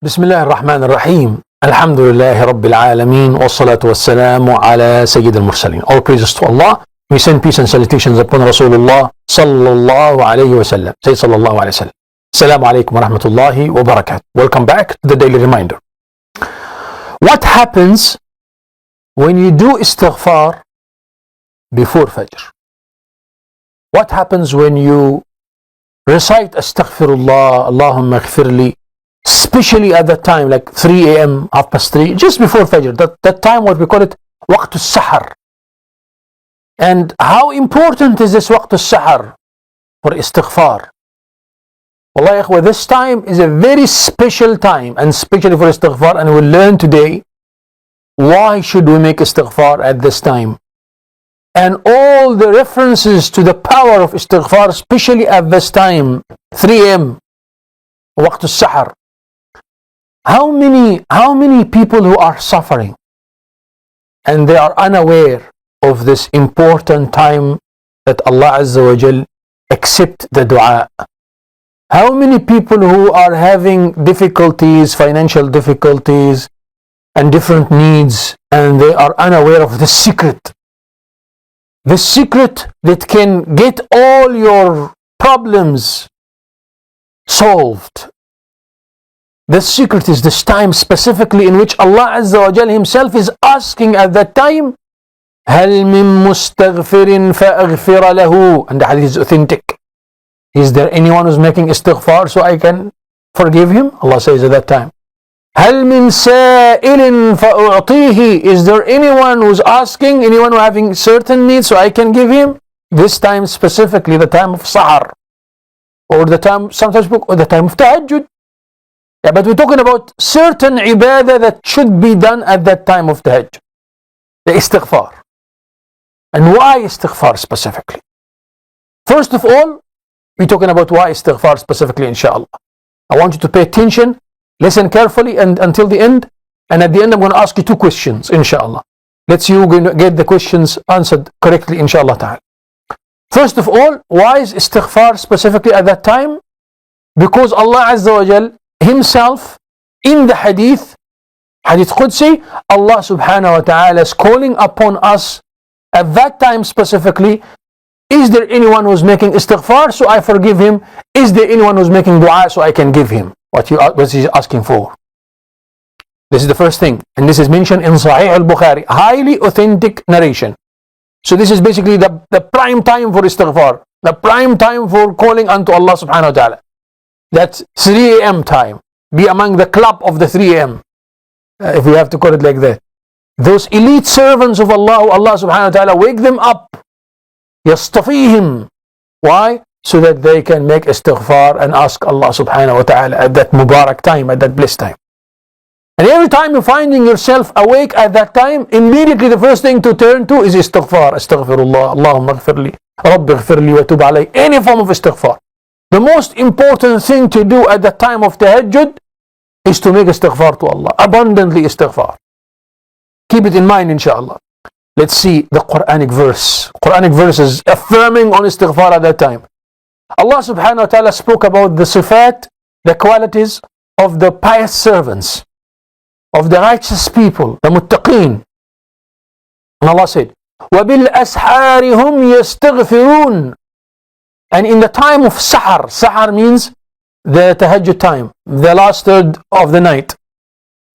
بسم الله الرحمن الرحيم. الحمد لله رب العالمين والصلاة والسلام على سيد المرسلين. All praises to Allah. We send peace and salutations upon Rasulullah sallallahu alayhi wa sallam. Say sallallahu alayhi wa sallam. Assalamu alaikum wa rahmatullahi wa barakatuh. Welcome back to the daily reminder. What happens when you do istighfar before Fajr? What happens when you recite astaghfirullah, Allahumma ighfirli, especially at that time, like 3 a.m., 3:30, just before Fajr, that time what we call it waqt al-sahar. And how important is this waqt al-sahar for istighfar? Wallahi ikhwa, this time is a very special time, and especially for istighfar, and we'll learn today why should we make istighfar at this time. And all the references to the power of istighfar, especially at this time, 3 a.m., waqt al-sahar. How many people who are suffering and they are unaware of this important time that Allah Azza wa Jal accept the dua? How many people who are having difficulties, financial difficulties and different needs, and they are unaware of the secret that can get all your problems solved. The secret is this time specifically in which Allah Azza wa Jal himself is asking at that time, هَلْ مِن مُسْتَغْفِرٍ فَأَغْفِرَ لَهُ. And the hadith is authentic. Is there anyone who's making istighfar so I can forgive him? Allah says at that time. هَلْ مِن سَائِلٍ فَأُعْطِيهِ. Is there anyone who's asking, anyone who having certain needs so I can give him? This time specifically, the time of sahar, or the time, sometimes or the time of tahajjud. Yeah, but we're talking about certain ibadah that should be done at that time of tahajjud. The istighfar. And why istighfar specifically? First of all, we're talking about why istighfar specifically, inshallah. I want you to pay attention, listen carefully and until the end. And at the end, I'm going to ask you 2 questions, inshallah. Let's see who's going to get the questions answered correctly, inshallah ta'ala. First of all, why is istighfar specifically at that time? Because Allah Azza wa Jal himself in the hadith Qudsi, Allah subhanahu wa ta'ala is calling upon us at that time specifically. Is there anyone who's making istighfar so I forgive him? Is there anyone who's making dua so I can give him what he's asking for? This is the first thing, and this is mentioned in Sahih al-Bukhari, highly authentic narration. So this is basically the prime time for istighfar, the prime time for calling unto Allah subhanahu wa ta'ala. That's 3 a.m. time. Be among the club of the 3 a.m. If we have to call it like that. Those elite servants of Allah, Allah subhanahu wa ta'ala wake them up. Yastafihim. Why? So that they can make istighfar and ask Allah subhanahu wa ta'ala at that mubarak time, at that blessed time. And every time you're finding yourself awake at that time, immediately the first thing to turn to is istighfar. Astaghfirullah, Allahumma ighfirli, Rabbi ighfirli wa tub alayhi. Any form of istighfar. The most important thing to do at the time of tahajjud is to make istighfar to Allah. Abundantly istighfar. Keep it in mind, inshallah. Let's see the Quranic verse. Quranic verses affirming on istighfar at that time. Allah subhanahu wa ta'ala spoke about the sifat, the qualities of the pious servants, of the righteous people, the muttaqeen. And Allah said, وَبِالْأَسْحَارِ هُمْ يَسْتَغْفِرُونَ. And in the time of sahar, sahar means the tahajjud time, the last third of the night,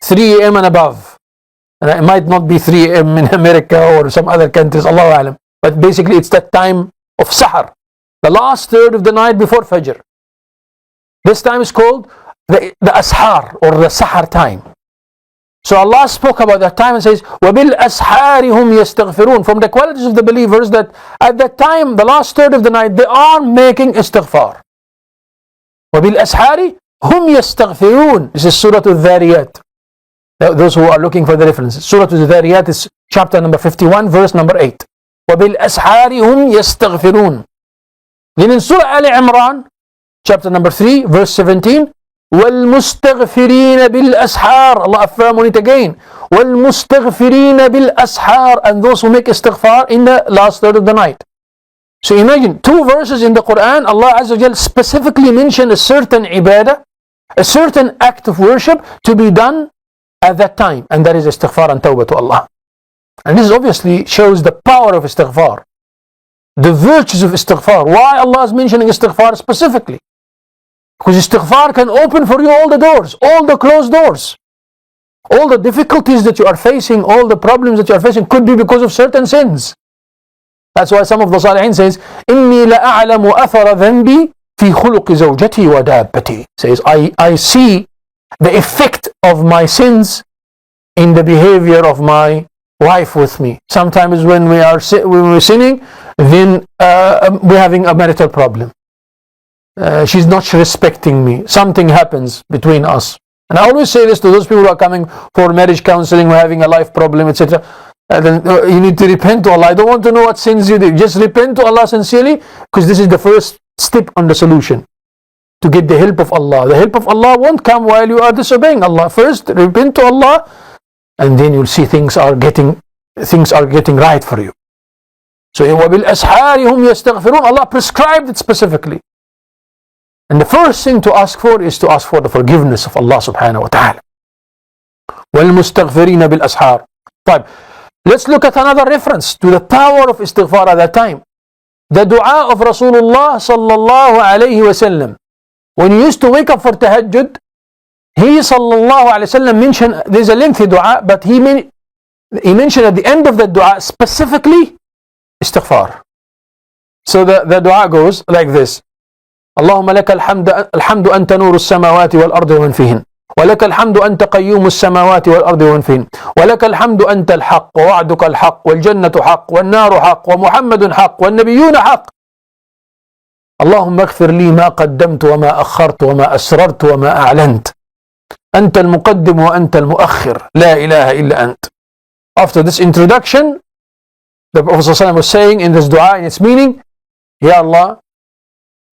3 a.m. and above. And it might not be 3 a.m. in America or some other countries, Allahu Alam. But basically it's that time of sahar, the last third of the night before Fajr. This time is called the ashar or the sahar time. So Allah spoke about that time and says, وَبِالْأَسْحَارِ هُمْ يَسْتَغْفِرُونَ. From the qualities of the believers that at that time, the last third of the night, they are making istighfar. وَبِالْأَسْحَارِ هُمْ يَسْتَغْفِرُونَ. This is Surah Al-Dhariyat. Those who are looking for the references. Surah Al-Dhariyat is chapter number 51, verse number 8. وَبِالْأَسْحَارِ هُمْ يَسْتَغْفِرُونَ. Then in Surah Al-Imran, chapter number 3, verse 17, وَالْمُسْتَغْفِرِينَ بِالْأَسْحَارِ. Allah affirm on it again. وَالْمُسْتَغْفِرِينَ بِالْأَسْحَارِ. And those who make istighfar in the last third of the night. So imagine 2 verses in the Quran, Allah Azza wa Jal specifically mentioned a certain ibadah a certain act of worship to be done at that time, and that is istighfar and tawbah to Allah. And this obviously shows the power of istighfar, the virtues of istighfar. Why Allah is mentioning istighfar specifically? Because istighfar can open for you all the doors, all the closed doors. All the difficulties that you are facing, all the problems that you are facing could be because of certain sins. That's why some of the Salihin says, إِنِّي لَأَعْلَمُ أَثَرَ ذَنْبِي فِي خُلُقِ زَوْجَتِي وَدَابَّتِي. Says, I see the effect of my sins in the behavior of my wife with me. Sometimes when we're sinning, then we're having a marital problem. She's not respecting me. Something happens between us. And I always say this to those people who are coming for marriage counseling, who are having a life problem, etc. Then you need to repent to Allah. I don't want to know what sins you did. Just repent to Allah sincerely, because this is the first step on the solution. To get the help of Allah. The help of Allah won't come while you are disobeying Allah. First, repent to Allah, and then you'll see things are getting right for you. So, وَبِالْأَسْحَارِ هُمْ يَسْتَغْفِرُونَ. Allah prescribed it specifically. And the first thing to ask for is to ask for the forgiveness of Allah subhanahu wa ta'ala. وَالْمُسْتَغْفِرِينَ بِالْأَسْحَارِ. طيب, let's look at another reference to the power of istighfar at that time. The dua of Rasulullah sallallahu alayhi wa sallam. When he used to wake up for tahajjud, he sallallahu alayhi wa sallam mentioned, there's a lengthy dua, but he mentioned at the end of the dua specifically istighfar. So the dua goes like this. اللهم لك الحمد أنت نور السماوات والأرض ومن فيهن ولك الحمد أنت قيوم السماوات والأرض ومن فيهن ولك الحمد أنت الحق ووعدك الحق والجنة حق والنار حق ومحمد حق والنبيون حق اللهم اغفر لي ما قدمت وما أخرت وما أسررت وما أعلنت أنت المقدم وأنت المؤخر لا إله إلا أنت. After this introduction, the Prophet ﷺ was saying in this dua, in its meaning, Ya Allah,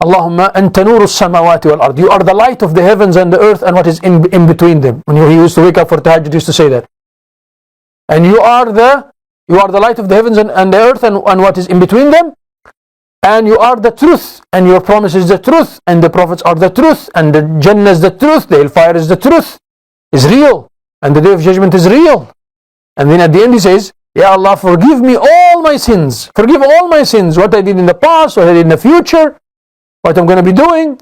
Allahumma anta nuru samawati wal ard. You are the light of the heavens and the earth and what is in between them. When he used to wake up for tahajjud, he used to say that. And you are the light of the heavens and the earth and what is in between them. And you are the truth, and your promise is the truth, and the prophets are the truth, and the Jannah is the truth, the hellfire is the truth, is real, and the day of judgment is real. And then at the end he says, Ya Allah, forgive me all my sins. Forgive all my sins. What I did in the past, what I did in the future, what I'm going to be doing,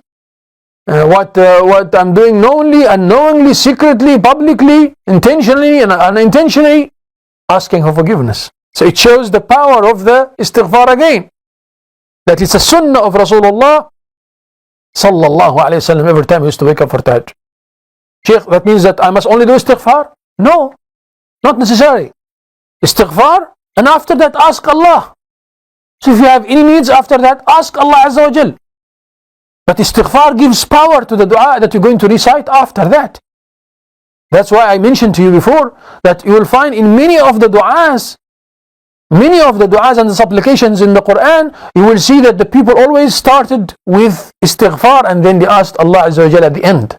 what I'm doing knowingly, unknowingly, secretly, publicly, intentionally and unintentionally, asking for forgiveness. So it shows the power of the istighfar again. That it's a sunnah of Rasulullah sallallahu alayhi wa sallam every time he used to wake up for tahajjud. Sheikh, that means that I must only do istighfar? No, not necessary. Istighfar, and after that ask Allah. So if you have any needs after that, ask Allah Azza wa Jal. But istighfar gives power to the dua that you're going to recite after that. That's why I mentioned to you before that you will find in many of the du'as and the supplications in the Quran, you will see that the people always started with istighfar and then they asked Allah Azza wa Jal at the end.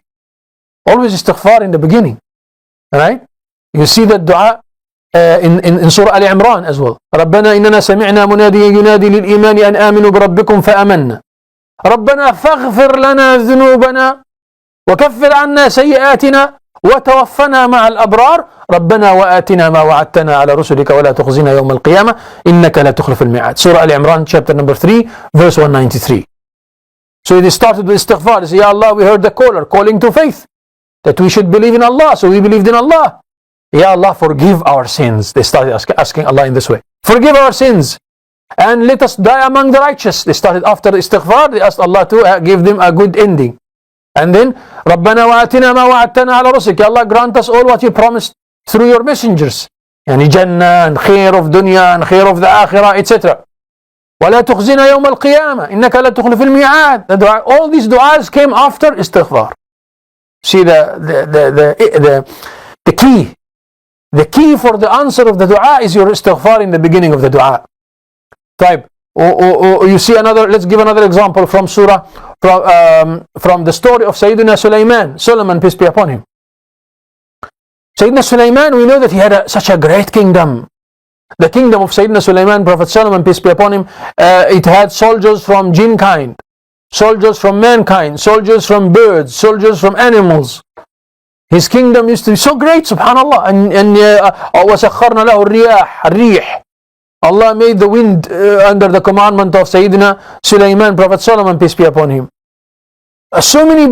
Always istighfar in the beginning. Alright? You see that dua in Surah Al Imran as well. ربنا إننا سمعنا مناديا ينادي للإيمان أن آمنوا بربكم فآمنا. ربنا فاغفر لنا ذنوبنا وكفر عنا سيئاتنا وتوفنا مع الأبرار ربنا وآتنا ما وعدتنا على رسلك ولا تخزنا يوم القيامة إنك لا تخلف الميعاد. Surah Al Imran chapter number 3 verse 193. So it started with istighfar. They say, Ya Allah, we heard the caller calling to faith, that we should believe in Allah, so we believed in Allah. Ya Allah, forgive our sins. They started asking Allah in this way. Forgive our sins and let us die among the righteous. They started after istighfar, they asked Allah to give them a good ending. And then, رَبَّنَا وَآتِنَا مَا وَعَدْتَنَا عَلَى رُسُلِكَ. Ya Allah, grant us all what you promised through your messengers. Yani Jannah and khair of dunya and khair of the akhirah, etc. وَلَا تُخْزِنَا يَوْمَ الْقِيَامَةِ إِنَّكَ لَا تُخْلِفِ الْمِيعَادِ. All these du'as came after istighfar. See the key. The key for the answer of the dua is your istighfar in the beginning of the dua. Type. Or you see another, let's give another example from surah, from the story of Sayyidina Solomon, peace be upon him. Sayyidina Sulaiman, we know that he had such a great kingdom. The kingdom of Sayyidina Sulaiman, Prophet Solomon, peace be upon him, it had soldiers from jinn kind. soldiers from mankind, soldiers from birds, soldiers from animals. His kingdom used to be so great, subhanallah. And وَسَخَّرْنَا لَهُ الرِّيحِ. Allah made the wind under the commandment of Sayyidina Sulaiman, Prophet Solomon, peace be upon him. So many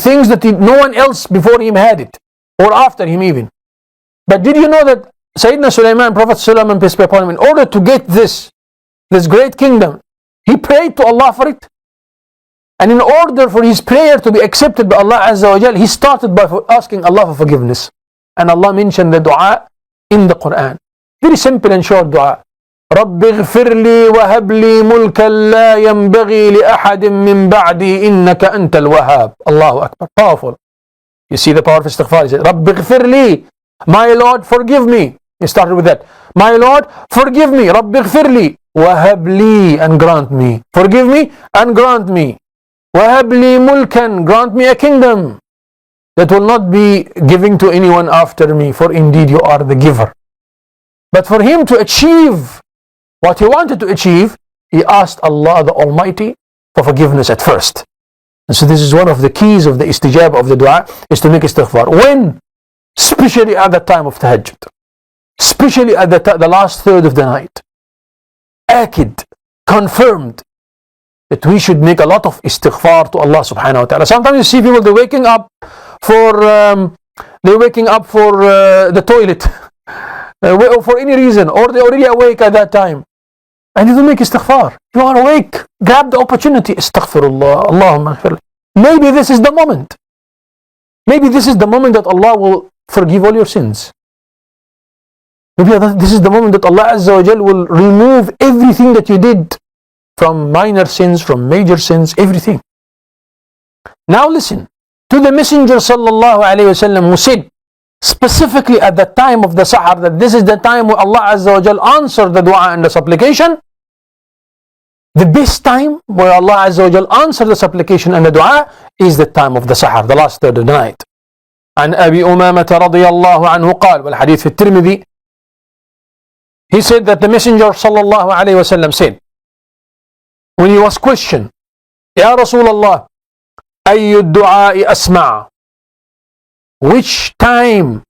things that no one else before him had it, or after him even. But did you know that Sayyidina Sulaiman, Prophet Solomon, peace be upon him, in order to get this great kingdom, he prayed to Allah for it. And in order for his prayer to be accepted by Allah Azza wa Jal, he started by asking Allah for forgiveness. And Allah mentioned the dua in the Quran. Very simple and short dua. رَبِّ اغْفِرْ لِي وَهَبْ لِي مُلْكًا لَا يَنْبَغِي لِأَحَدٍ مِّن بَعْدِي إِنَّكَ أَنْتَ الْوَهَّابُ. Allahu Akbar. Powerful. You see the power of istighfar. He said, رَبِّ اغْفِرْ لِي. My Lord, forgive me. He started with that. My Lord, forgive me. رَبِّ اغْفِرْ لِي وَهَبْ لِي, and grant me. Forgive me and grant me. وَهَبْ لِي مُلْكًا, grant me a kingdom that will not be giving to anyone after me, for indeed you are the giver. But for him to achieve what he wanted to achieve, he asked Allah the Almighty for forgiveness at first. And so this is one of the keys of the istijab of the dua, is to make istighfar. When? Especially at the time of tahajjud. Especially at the last third of the night. Akid, confirmed, that we should make a lot of istighfar to Allah subhanahu wa ta'ala. Sometimes you see people, they're waking up for the toilet, or for any reason, or they're already awake at that time. And you don't make istighfar. You are awake. Grab the opportunity. Astaghfirullah. Allahumma aghfir. Maybe this is the moment. Maybe this is the moment that Allah will forgive all your sins. Maybe this is the moment that Allah Azza wa Jal will remove everything that you did, from minor sins, from major sins, everything. Now listen to the Messenger sallallahu alayhi wa sallam, who said specifically at the time of the sahar that this is the time where Allah Azza wa Jal answered the dua and the supplication. The best time where Allah Azza wa Jal answered the supplication and the dua is the time of the sahar, the last third of the night. عن أبي أمامة رضي الله عنه قال, والحديث في الترمذي, he said that the Messenger sallallahu alayhi wa sallam said, when he was questioned, Ya Rasulullah, أي الدعاء أسمع, which time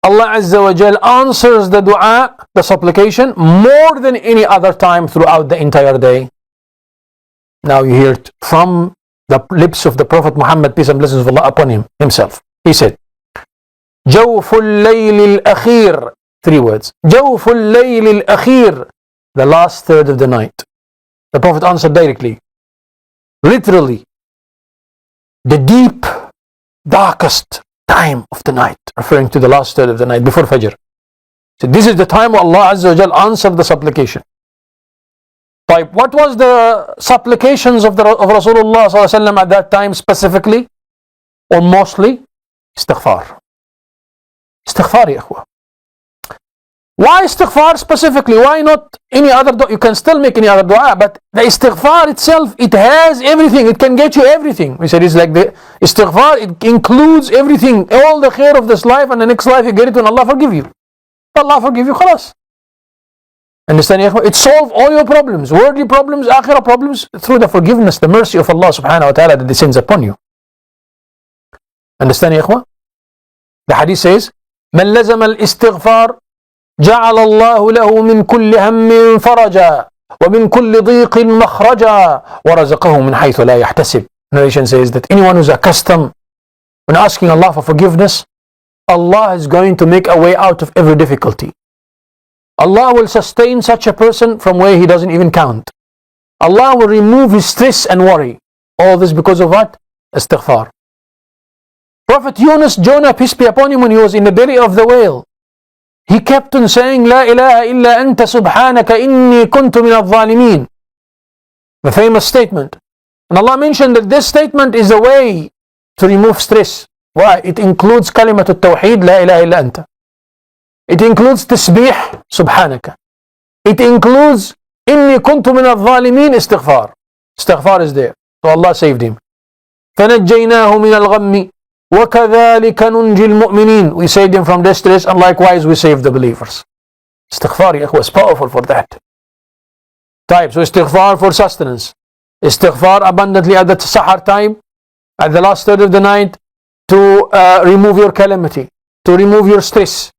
Allah Azza wa Jal answers the dua, the supplication, more than any other time throughout the entire day? Now you hear it from the lips of the Prophet Muhammad, peace and blessings of Allah upon him himself. He said, جوف الليل الأخير, 3 words, جوف الليل الأخير, the last third of the night. The Prophet answered directly, literally, the deep, darkest time of the night, referring to the last third of the night before Fajr. So this is the time where Allah Azza wa Jal answered the supplication. What was the supplications of Rasulullah sallallahu alaihi wasallam at that time specifically, or mostly? Istighfar. Istighfar, ya ikhwa. Why istighfar specifically? Why not any other dua? You can still make any other dua, but the istighfar itself, it has everything. It can get you everything. We said it's like the istighfar, it includes everything. All the khair of this life and the next life, you get it when Allah forgive you. Allah forgive you, khalas. Understand? It solves all your problems, worldly problems, akhirah problems, through the forgiveness, the mercy of Allah subhanahu wa ta'ala that descends upon you. Understand, ikhwa? The hadith says, من لزم الاستغفار جعل الله له من كل هم فرجا ومن كل ضيق مخرجا ورزقه من حيث لا يحتسب. Narration says that anyone who's accustomed when asking Allah for forgiveness, Allah is going to make a way out of every difficulty. Allah will sustain such a person from where he doesn't even count. Allah will remove his stress and worry. All this because of what? Istighfar. Prophet Jonah, peace be upon him, when he was in the belly of the whale, he kept on saying, لا إله إلا أنت سبحانك إني كنت من الظالمين. The famous statement. And Allah mentioned that this statement is a way to remove stress. Why? It includes kalimat al-tawheed, لا إله إلا أنت. It includes tasbih, subhanaka. It includes إني كنت من الظالمين, istighfar. Istighfar is there. So Allah saved him. فنجيناه من الغم وَكَذَلِكَ نُنْجِي الْمُؤْمِنِينَ. We saved him from distress, and likewise we saved the believers. Istighfar, ya ikhwa, is powerful for that. So istighfar for sustenance. Istighfar abundantly at the sahar time, at the last third of the night, to remove your calamity, to remove your stress.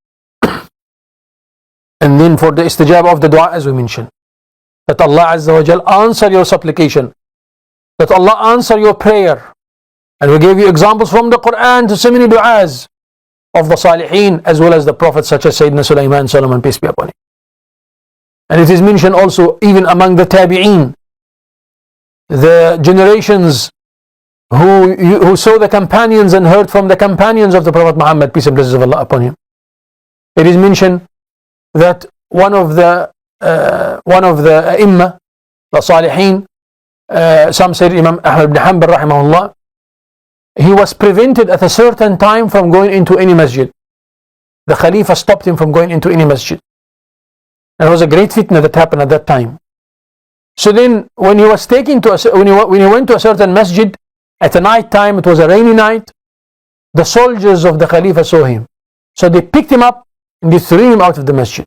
And then for the istijab of the dua, as we mentioned, that Allah Azza wa Jal answer your supplication, that Allah answer your prayer. And we gave you examples from the Quran to so many du'as of the Salihin as well as the Prophets such as Sayyidina Sulaiman, Solomon, peace be upon him. And it is mentioned also even among the Tabi'een, the generations who saw the companions and heard from the companions of the Prophet Muhammad, peace and blessings of Allah upon him. It is mentioned that one of the Imma, the Salihin, some said Imam Ahmad ibn Hanbal rahimahullah, he was prevented at a certain time from going into any masjid. The Khalifa stopped him from going into any masjid. And it was a great fitna that happened at that time. So then when he was taken to when he went to a certain masjid at a night time, it was a rainy night, the soldiers of the Khalifa saw him. So they picked him up and they threw him out of the masjid.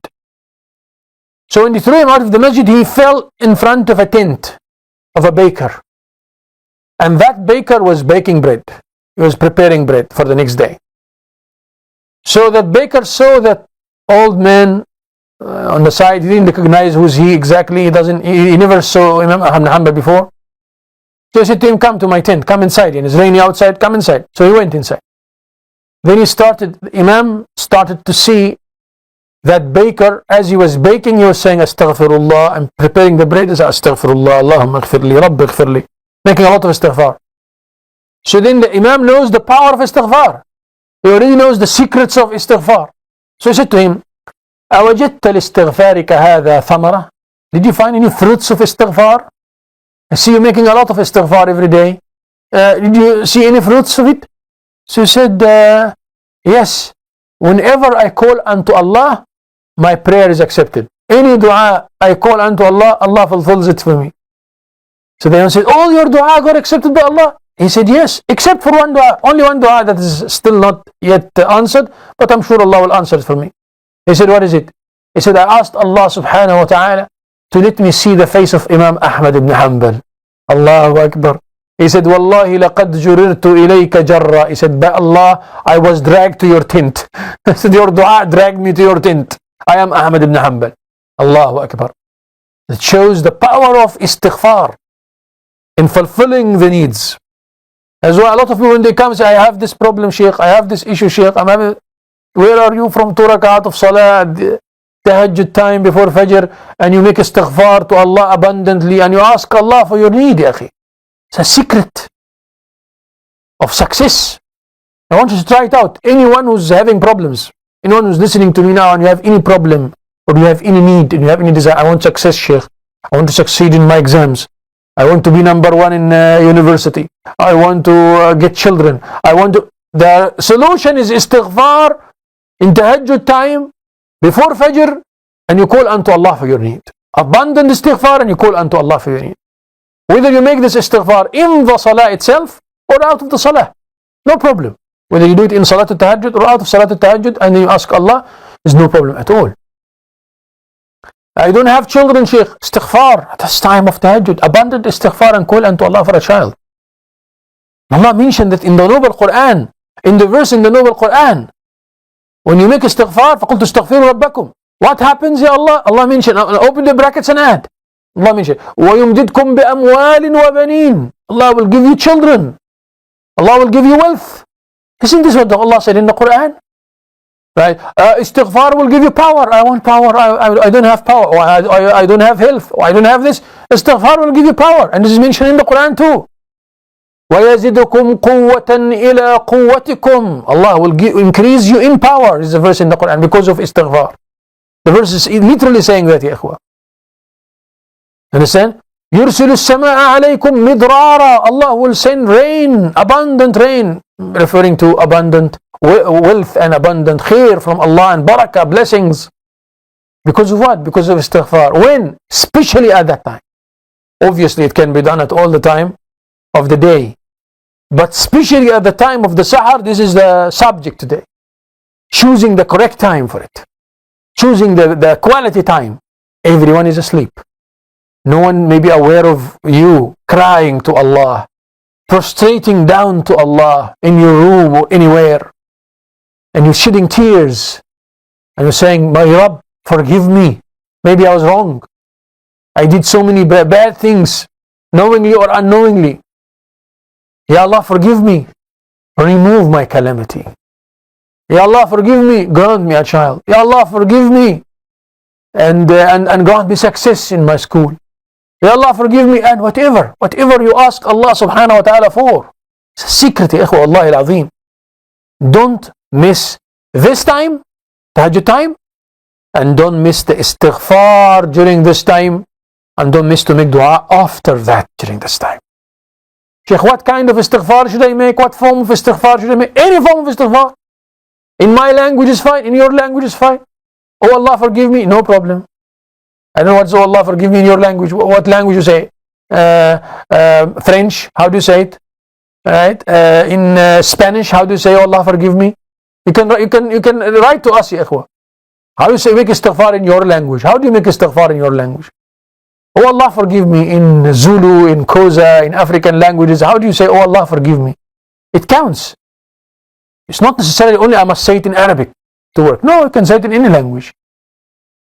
So when they threw him out of the masjid, he fell in front of a tent of a baker. And that baker was baking bread. He was preparing bread for the next day. So that baker saw that old man on the side. He didn't recognize who's he exactly. He never saw Imam Ahmad Hanbal before. So he said to him, come to my tent, come inside. And it's rainy outside, come inside. So he went inside. Then Imam started to see that baker, as he was baking, he was saying, Astaghfirullah, I'm preparing the bread, he said, Astaghfirullah, Allahumma ighfirli, Rabbi ighfirli, making a lot of istighfar. So then the Imam knows the power of istighfar. He already knows the secrets of istighfar. So he said to him, أوجدت لاستغفارك هذا ثمرة? Did you find any fruits of istighfar? I see you making a lot of istighfar every day. Did you see any fruits of it? So he said, yes. Whenever I call unto Allah, my prayer is accepted. Any dua I call unto Allah, Allah fulfills it for me. So they said, all your dua got accepted by Allah? He said, yes, except for one dua. Only one dua that is still not yet answered, but I'm sure Allah will answer it for me. He said, what is it? He said, I asked Allah subhanahu wa ta'ala to let me see the face of Imam Ahmad ibn Hanbal. Allahu Akbar. He said, Wallahi laqad jurirtu ilayka jarra. He said, by Allah, I was dragged to your tent. He said, your dua dragged me to your tent. I am Ahmad ibn Hanbal. Allahu Akbar. It shows the power of istighfar in fulfilling the needs. As well, a lot of people when they come say, I have this problem, Sheikh, I have this issue, Sheikh, where are you from 2 rakat of salah, tahajjud time before fajr, and you make istighfar to Allah abundantly, and you ask Allah for your need, ya akhi. It's a secret of success. I want you to try it out. Anyone who's having problems, anyone who's listening to me now and you have any problem, or you have any need, and you have any desire, I want success, Sheikh. I want to succeed in my exams. I want to be number one in university. I want to get children. The solution is istighfar in tahajjud time, before fajr, and you call unto Allah for your need. Abundant istighfar and you call unto Allah for your need. Whether you make this istighfar in the salah itself or out of the salah, no problem. Whether you do it in salat al-tahajjud or out of salat al-tahajjud and you ask Allah, there's no problem at all. I don't have children, Sheikh. Istighfar at this time of tahajjud. Abundant istighfar and call unto Allah for a child. Allah mentioned that in the noble Quran, in the verse in the noble Quran, when you make istighfar, فَقُلْتُ اسْتَغْفِرُوا رَبَّكُمْ. What happens, Ya Allah? Allah mentioned, open the brackets and add. Allah mentioned, وَيُمْدِدْكُمْ بِأَمْوَالٍ وَبَنِينَ. Allah will give you children. Allah will give you wealth. Isn't this what Allah said in the Quran? Right? Istighfar will give you power. I want power. I don't have power. Or I don't have health. Or I don't have this. Istighfar will give you power. And this is mentioned in the Quran too. وَيَزِدُكُمْ قُوَّةً إِلَىٰ قُوَّتِكُمْ. Allah will increase you in power. This is a verse in the Quran because of istighfar. The verse is literally saying that, ya ikhwa. Understand? يُرْسِلُ السَّمَاءَ عَلَيْكُمْ مِدْرَارًا. Allah will send rain, abundant rain, referring to abundant wealth and abundant khair from Allah and barakah, blessings. Because of what? Because of istighfar. When? Especially at that time. Obviously it can be done at all the time of the day. But especially at the time of the sahar, this is the subject today. Choosing the correct time for it. Choosing the quality time. Everyone is asleep. No one may be aware of you crying to Allah, prostrating down to Allah in your room or anywhere, and you're shedding tears, and you're saying, my Rabb, forgive me. Maybe I was wrong. I did so many bad things, knowingly or unknowingly. Ya Allah, forgive me. Remove my calamity. Ya Allah, forgive me. Grant me a child. Ya Allah, forgive me. And grant me success in my school. Ya Allah, forgive me. And whatever you ask Allah subhanahu wa ta'ala for. It's a secret, ya ikhwa, Wallahi al-azim. Don't miss this time, tahajjud time, and don't miss the istighfar during this time, and don't miss to make dua after that during this time. Sheikh, what kind of istighfar should I make? What form of istighfar should I make? Any form of istighfar. In my language is fine, in your language is fine. Oh Allah, forgive me, no problem. I don't know what's oh Allah, forgive me in your language. What language you say? French, how do you say it? Right? In Spanish, how do you say oh Allah, forgive me? You can write to us, ya ikhwa. How do you say make istighfar in your language? How do you make istighfar in your language? Oh Allah, forgive me in Zulu, in Kosa, in African languages. How do you say, oh Allah, forgive me? It counts. It's not necessarily only I must say it in Arabic to work. No, you can say it in any language.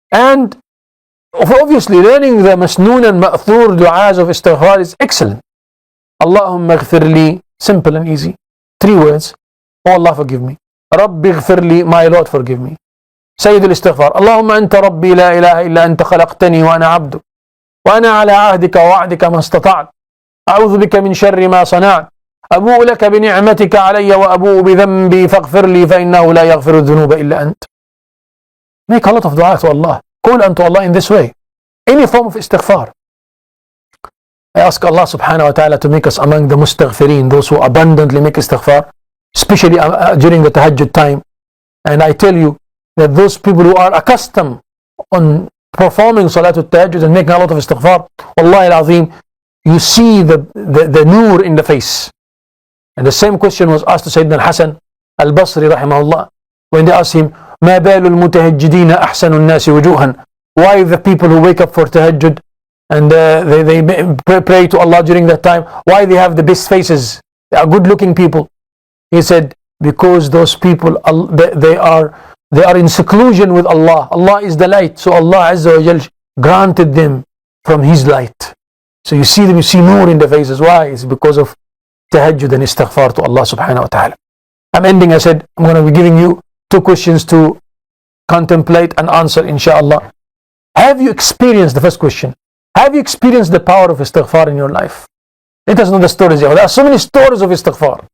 And obviously learning the masnoon and ma'thur du'as of istighfar is excellent. Allahumma ghfirli, simple and easy. 3 words. Oh Allah, forgive me. Rabbi ghfirli, my Lord, forgive me. Sayyid al-istighfar. Allahumma anta rabbi la ilaha illa anta khalaqtani wa ana abdu. وأنا على عهدك ووعدك ما استطعت أعوذ بك من شر ما صنعت أبوء لك بنعمتك علي وأبوء بذنبي فاغفر لي فإنه لا يغفر الذنوب إلا أنت. Make a lot of dua to Allah. Call unto Allah in this way. Any form of istighfar. I ask Allah subhanahu wa ta'ala to make us among the mustaghfirin, those who abundantly make istighfar, especially during the tahajjud time. And I tell you that those people who are accustomed on performing Salatul Tahajjud and making a lot of istighfar, Wallahi al-Azim, you see the nur in the face. And the same question was asked to Sayyidina al-Hasan al-Basri rahimahullah, when they asked him, مَا بَالُ الْمُتَهَجِّدِينَ أَحْسَنُ النَّاسِ وُجُوهًا. Why the people who wake up for Tahajjud and they pray to Allah during that time, why they have the best faces? They are good looking people. He said, because those people, they are in seclusion with Allah. Allah is the light. So Allah Azza wa Jal granted them from His light. So you see them, you see nur in the faces. Why? It's because of tahajjud and istighfar to Allah subhanahu wa ta'ala. I'm ending. I said, I'm going to be giving you 2 questions to contemplate and answer, inshallah. Have you experienced, the first question, have you experienced the power of istighfar in your life? Let us know the stories. There are so many stories of istighfar.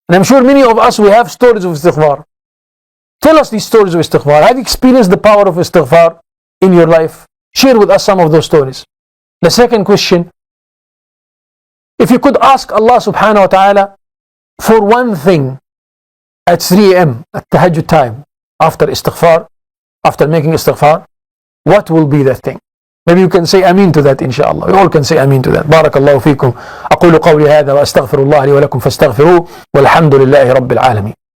And I'm sure many of us, we have stories of istighfar. Tell us these stories of istighfar. Have you experienced the power of istighfar in your life? Share with us some of those stories. The second question, if you could ask Allah subhanahu wa ta'ala for one thing at 3 a.m. at tahajjud time, after istighfar, after making istighfar, what will be that thing? Maybe you can say Ameen to that, inshallah. We all can say Ameen to that. Barakallahu feekum. أقول قولي هذا وأستغفر الله لي ولكم فاستغفروه والحمد لله رب العالمين.